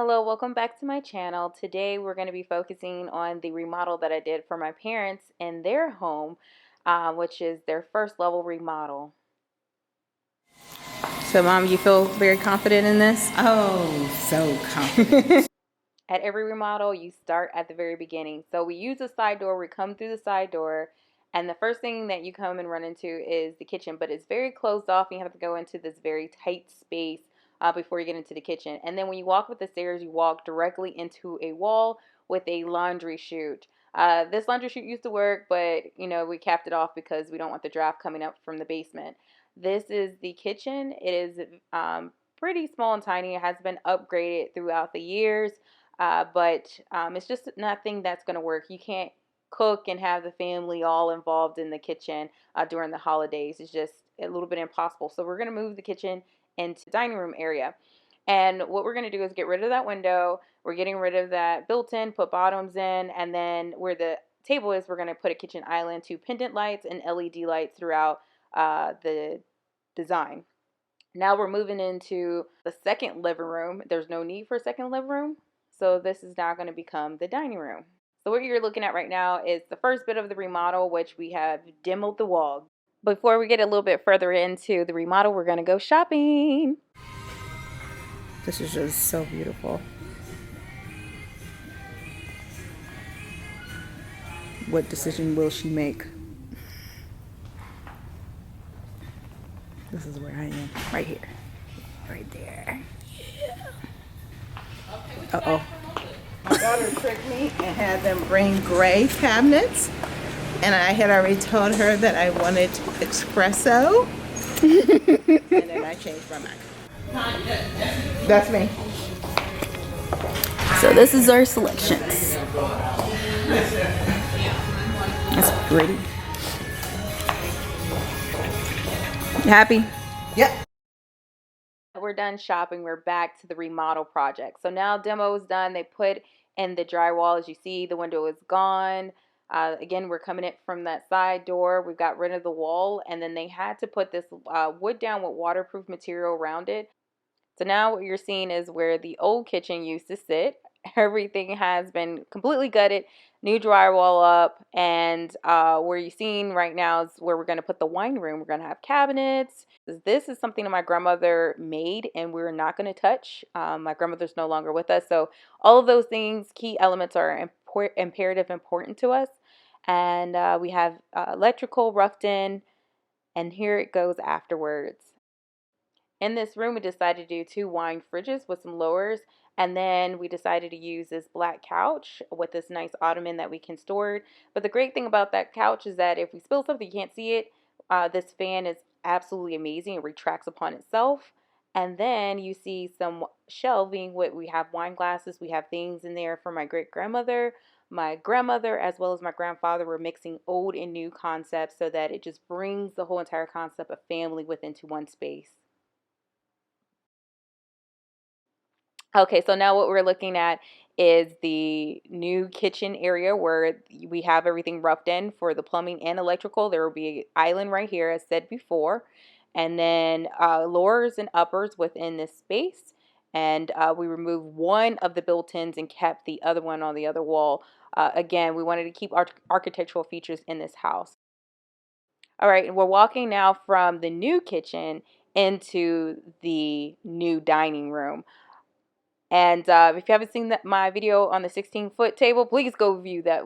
Hello, welcome back to my channel. Today we're going to be focusing on the remodel that I did for my parents in their home, which is their first level remodel. So Mom, you feel very confident in this? Oh, so confident. At every remodel, you start at the very beginning. So we use a side door, we come through the side door, and the first thing that you come and run into is the kitchen, but it's very closed off and you have to go into this very tight space before you get into the kitchen. And then when you walk up the stairs, you walk directly into a wall with a laundry chute. This laundry chute used to work, but we capped it off because we don't want the draft coming up from the basement. This is the kitchen. It is pretty small and tiny. It has been upgraded throughout the years. But it's just nothing that's going to work. You can't cook and have the family all involved in the kitchen during the holidays. It's just a little bit impossible. So we're going to move the kitchen into the dining room area. And what we're going to do is get rid of that window. We're getting rid of that built-in, put bottoms in, and then where the table is, we're going to put a kitchen island, 2 pendant lights and LED lights throughout the design. Now we're moving into the second living room. There's no need for a second living room. So this is now going to become the dining room. So what you're looking at right now is the first bit of the remodel, which we have demoed the wall. Before we get a little bit further into the remodel, we're going to go shopping. This is just so beautiful. What decision will she make? This is where I am. Right here. Right there. Yeah. Uh-oh. My daughter tricked me and had them bring gray cabinets. And I had already told her that I wanted espresso. And then I changed my mind. That's me. So this is our selections. That's pretty. You happy? Yep. We're done shopping. We're back to the remodel project. So now demo is done. They put in the drywall. As you see, the window is gone. Again, we're coming in from that side door. We've got rid of the wall, and then they had to put this wood down with waterproof material around it. So now what you're seeing is where the old kitchen used to sit. Everything has been completely gutted, new drywall up, and where you're seeing right now is where we're going to put the wine room. We're going to have cabinets. This is something that my grandmother made and we're not going to touch. My grandmother's no longer with us, so all of those things, key elements, are important to us. And we have electrical roughed in, and here it goes afterwards. In this room, we decided to do 2 wine fridges with some lowers, and then we decided to use this black couch with this nice ottoman that we can store it. But the great thing about that couch is that if we spill something, you can't see it. This fan is absolutely amazing. It retracts upon itself. And then you see some shelving. We have wine glasses. We have things in there for my great-grandmother, my grandmother, as well as my grandfather. We're mixing old and new concepts so that it just brings the whole entire concept of family within one space. Okay, so now what we're looking at is the new kitchen area where we have everything roughed in for the plumbing and electrical. There will be an island right here, as said before, and then lowers and uppers within this space. And we removed one of the built-ins and kept the other one on the other wall. Again, we wanted to keep architectural features in this house. All right, and we're walking now from the new kitchen into the new dining room. And if you haven't seen my video on the 16-foot table, please go view that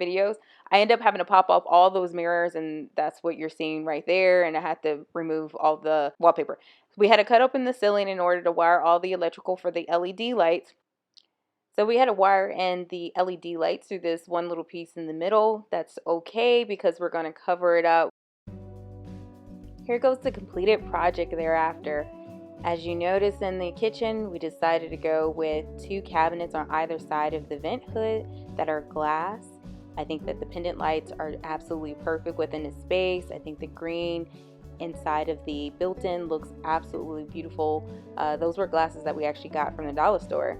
videos. I end up having to pop off all those mirrors, and that's what you're seeing right there. And I had to remove all the wallpaper. We had to cut open the ceiling in order to wire all the electrical for the LED lights. So we had to wire in the LED lights through this one little piece in the middle. That's okay because we're going to cover it up. Here goes the completed project thereafter. As you notice in the kitchen, we decided to go with 2 cabinets on either side of the vent hood that are glass. I think that the pendant lights are absolutely perfect within the space. I think the green inside of the built-in looks absolutely beautiful. Those were glasses that we actually got from the dollar store.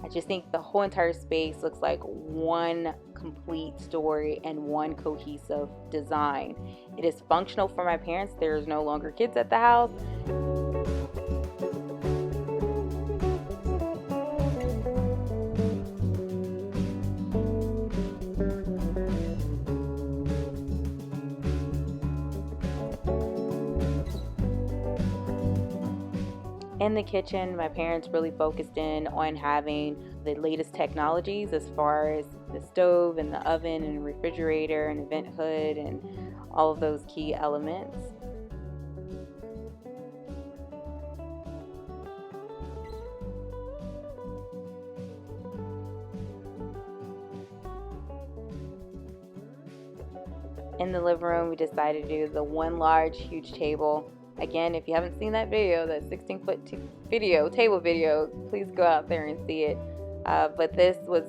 I just think the whole entire space looks like one complete story and one cohesive design. It is functional for my parents. There's no longer kids at the house. In the kitchen, my parents really focused in on having the latest technologies as far as the stove and the oven and refrigerator and the vent hood and all of those key elements. In the living room, we decided to do the one large, huge table. Again, if you haven't seen that video, that 16-foot table video, please go out there and see it. But this was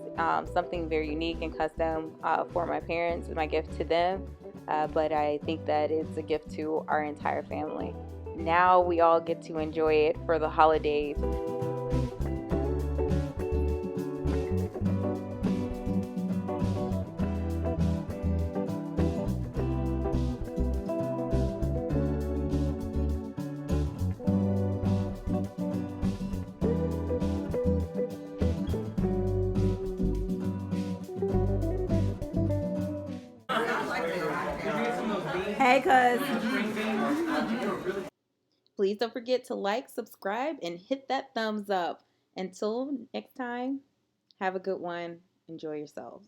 something very unique and custom for my parents, my gift to them. But I think that it's a gift to our entire family. Now we all get to enjoy it for the holidays. Hey, cuz. Please don't forget to like, subscribe, and hit that thumbs up. Until next time, have a good one. Enjoy yourselves.